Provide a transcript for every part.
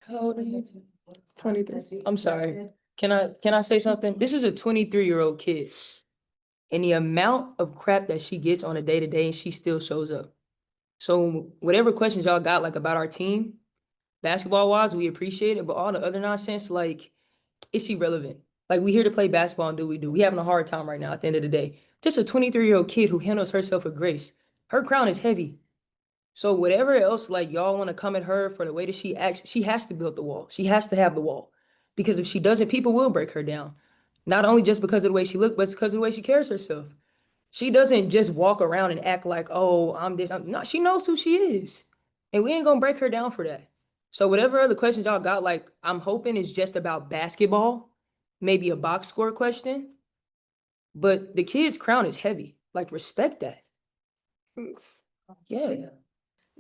How old are you? 23. I'm sorry. Can I say something? This is a 23-year-old kid. And the amount of crap that she gets on a day-to-day, and she still shows up. So whatever questions y'all got like about our team, basketball wise, we appreciate it. But all the other nonsense, like, it's irrelevant. Like, we here to play basketball and do what we do. We having a hard time right now at the end of the day. Just a 23-year-old kid who handles herself with grace. Her crown is heavy. So whatever else, like, y'all want to come at her for the way that she acts, she has to build the wall. She has to have the wall. Because if she doesn't, people will break her down. Not only just because of the way she looks, but because of the way she carries herself. She doesn't just walk around and act like, oh, I'm this. No, she knows who she is. And we ain't gonna break her down for that. So whatever other questions y'all got, like, I'm hoping it's just about basketball, maybe a box score question. But the kid's crown is heavy. Like, respect that. Yeah.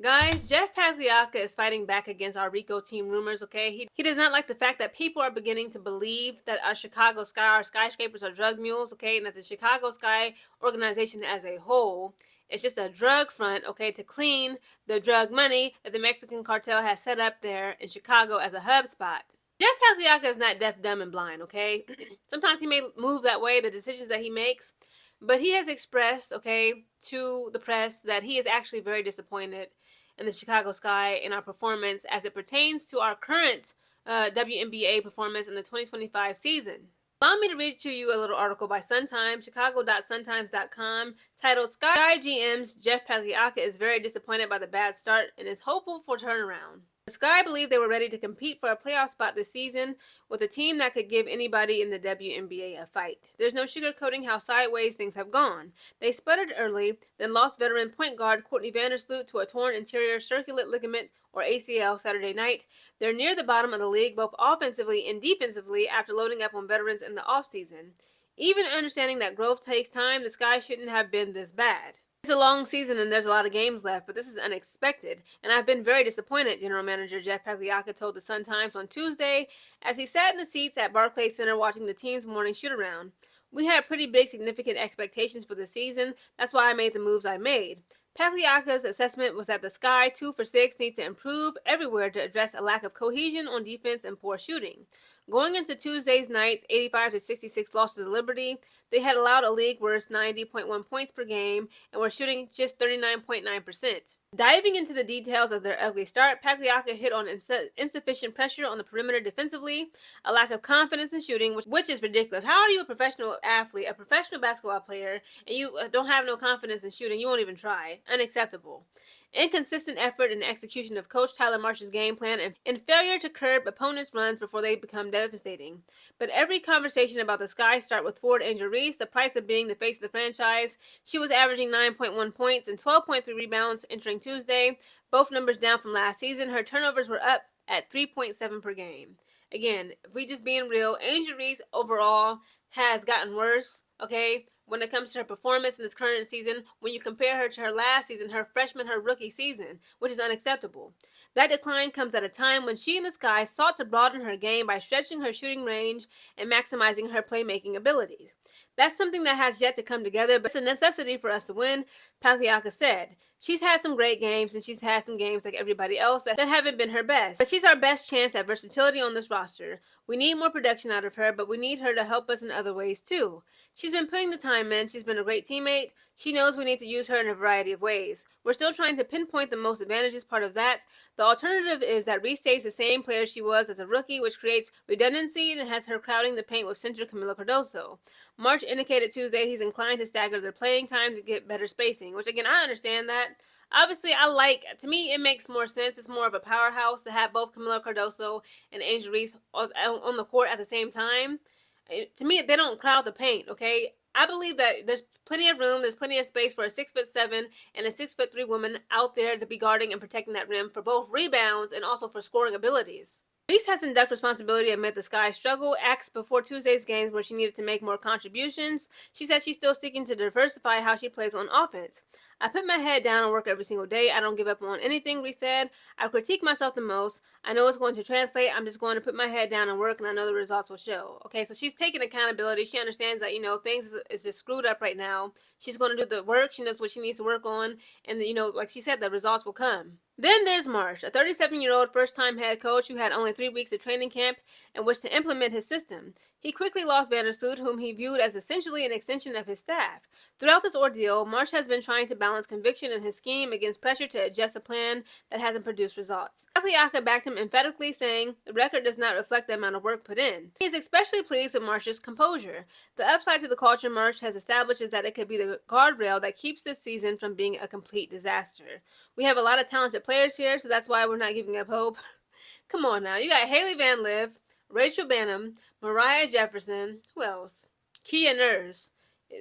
Guys, Jeff Pagliacca is fighting back against our Rico team rumors, okay? He does not like the fact that people are beginning to believe that our Chicago Sky, our skyscrapers are drug mules, okay? And that the Chicago Sky organization as a whole is just a drug front, okay, to clean the drug money that the Mexican cartel has set up there in Chicago as a hub spot. Jeff Pagliacca is not deaf, dumb, and blind, okay? Sometimes he may move that way, the decisions that he makes, but he has expressed, okay, to the press that he is actually very disappointed in the Chicago Sky in our performance as it pertains to our current WNBA performance in the 2025 season. Allow me to read to you a little article by Suntimes, chicago.suntimes.com, titled Sky GM's Jeff Pagliacca is very disappointed by the bad start and is hopeful for turnaround. The Sky believed they were ready to compete for a playoff spot this season with a team that could give anybody in the WNBA a fight. There's no sugarcoating how sideways things have gone. They sputtered early, then lost veteran point guard Courtney Vandersloot to a torn interior circulate ligament or ACL Saturday night. They're near the bottom of the league both offensively and defensively after loading up on veterans in the offseason. Even understanding that growth takes time, the Sky shouldn't have been this bad. It's a long season and there's a lot of games left, but this is unexpected, and I've been very disappointed, General Manager Jeff Pagliacca told the Sun-Times on Tuesday as he sat in the seats at Barclays Center watching the team's morning shoot-around. We had pretty big, significant expectations for the season. That's why I made the moves I made. Pagliacca's assessment was that the Sky, 2 for 6, need to improve everywhere to address a lack of cohesion on defense and poor shooting. Going into Tuesday's night's 85-66 loss to the Liberty, they had allowed a league worst 90.1 points per game and were shooting just 39.9%. Diving into the details of their ugly start, Pagliacca hit on insufficient pressure on the perimeter defensively, a lack of confidence in shooting, which is ridiculous. How are you a professional athlete, a professional basketball player, and you don't have no confidence in shooting? You won't even try. Unacceptable. Inconsistent effort in the execution of Coach Tyler Marsh's game plan and failure to curb opponents' runs before they become devastating. But every conversation about the Sky start with forward Angel Reese, the price of being the face of the franchise. She was averaging 9.1 points and 12.3 rebounds entering Tuesday, both numbers down from last season. Her turnovers were up at 3.7 per game. Again, if we just being real, Angel Reese overall has gotten worse, okay, when it comes to her performance in this current season, when you compare her to her last season, her freshman, her rookie season, which is unacceptable. That decline comes at a time when she and the Sky sought to broaden her game by stretching her shooting range and maximizing her playmaking abilities. That's something that has yet to come together, but it's a necessity for us to win, Pagliacca said. She's had some great games, and she's had some games like everybody else that haven't been her best. But she's our best chance at versatility on this roster. We need more production out of her, but we need her to help us in other ways too. She's been putting the time in. She's been a great teammate. She knows we need to use her in a variety of ways. We're still trying to pinpoint the most advantageous part of that. The alternative is that Reese stays the same player she was as a rookie, which creates redundancy and has her crowding the paint with center Camila Cardoso. March indicated Tuesday he's inclined to stagger their playing time to get better spacing, which again, I understand that. Obviously, to me, it makes more sense. It's more of a powerhouse to have both Camila Cardoso and Angel Reese on the court at the same time. To me, they don't crowd the paint, okay? I believe that there's plenty of room, there's plenty of space for a 6'7" and a 6'3" woman out there to be guarding and protecting that rim for both rebounds and also for scoring abilities. Reese has induct responsibility amid the Sky's struggle, asked before Tuesday's games where she needed to make more contributions. She said she's still seeking to diversify how she plays on offense. I put my head down and work every single day. I don't give up on anything, Reese said. I critique myself the most. I know it's going to translate. I'm just going to put my head down and work, and I know the results will show. Okay, so she's taking accountability. She understands that, things is just screwed up right now. She's going to do the work. She knows what she needs to work on. And, like she said, the results will come. Then there's Marsh, a 37-year-old first-time head coach who had only 3 weeks of training camp in which to implement his system. He quickly lost Vandersloot, whom he viewed as essentially an extension of his staff. Throughout this ordeal, Marsh has been trying to balance conviction in his scheme against pressure to adjust a plan that hasn't produced results. Pagliacca backed him emphatically, saying the record does not reflect the amount of work put in. He is especially pleased with Marsh's composure. The upside to the culture Marsh has established is that it could be the guardrail that keeps this season from being a complete disaster. We have a lot of talented players here, so that's why we're not giving up hope. Come on now. You got Haley Van Liv, Rachel Banham, Mariah Jefferson. Who else? Kia Nurse.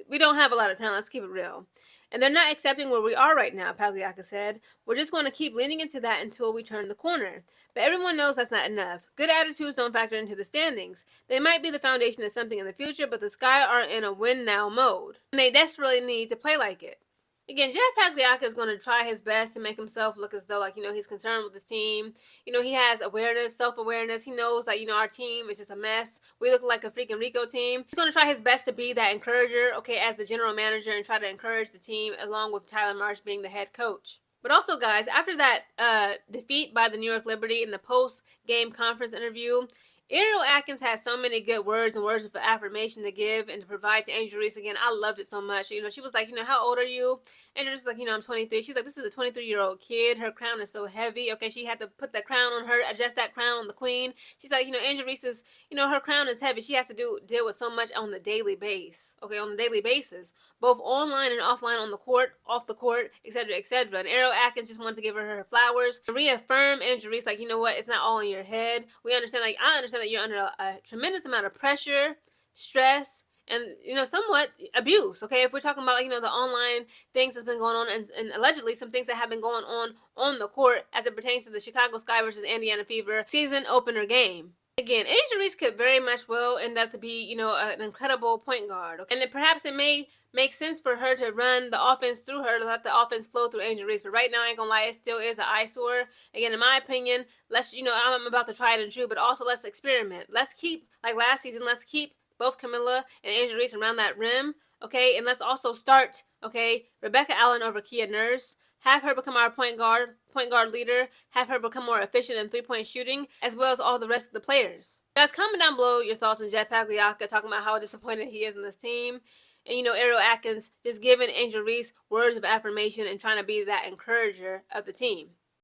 We don't have a lot of talent. Let's keep it real. And they're not accepting where we are right now, Pagliacca said. We're just going to keep leaning into that until we turn the corner. But everyone knows that's not enough. Good attitudes don't factor into the standings. They might be the foundation of something in the future, but the Sky are in a win-now mode. And they desperately need to play like it. Again, Jeff Pagliacca is going to try his best to make himself look as though, like, he's concerned with his team. He has awareness, self-awareness. He knows that, our team is just a mess. We look like a freaking Rico team. He's going to try his best to be that encourager, okay, as the general manager, and try to encourage the team along with Tyler Marsh being the head coach. But also, guys, after that defeat by the New York Liberty in the post-game conference interview, Ariel Atkins has so many good words and words of affirmation to give and to provide to Angel Reese. Again, I loved it so much. She was like, how old are you? Angel Reese was like, I'm 23. She's like, this is a 23-year-old kid. Her crown is so heavy. Okay, she had to put that crown on her, adjust that crown on the queen. She's like, Angel Reese is, her crown is heavy. She has to deal with so much on the daily basis. Okay, on the daily basis, both online and offline, on the court, off the court, etc., etc. And Ariel Atkins just wanted to give her flowers and reaffirm Angel Reese, like, what? It's not all in your head. We understand, like, I understand that you're under a tremendous amount of pressure, stress, and somewhat abuse. Okay, if we're talking about the online things that's been going on, and allegedly some things that have been going on the court as it pertains to the Chicago Sky versus Indiana Fever season opener game. Again, Angel Reese could very much well end up to be, an incredible point guard. Okay? And then perhaps it may make sense for her to run the offense through her, to let the offense flow through Angel Reese. But right now, I ain't gonna lie, it still is an eyesore. Again, in my opinion, I'm about to try it and true, but also let's experiment. Let's keep, like last season, let's keep both Camilla and Angel Reese around that rim, okay? And let's also start, okay, Rebecca Allen over Kia Nurse. Have her become our point guard leader. Have her become more efficient in three-point shooting, as well as all the rest of the players. Guys, comment down below your thoughts on Jeff Pagliacca, talking about how disappointed he is in this team. And, Ariel Atkins just giving Angel Reese words of affirmation and trying to be that encourager of the team.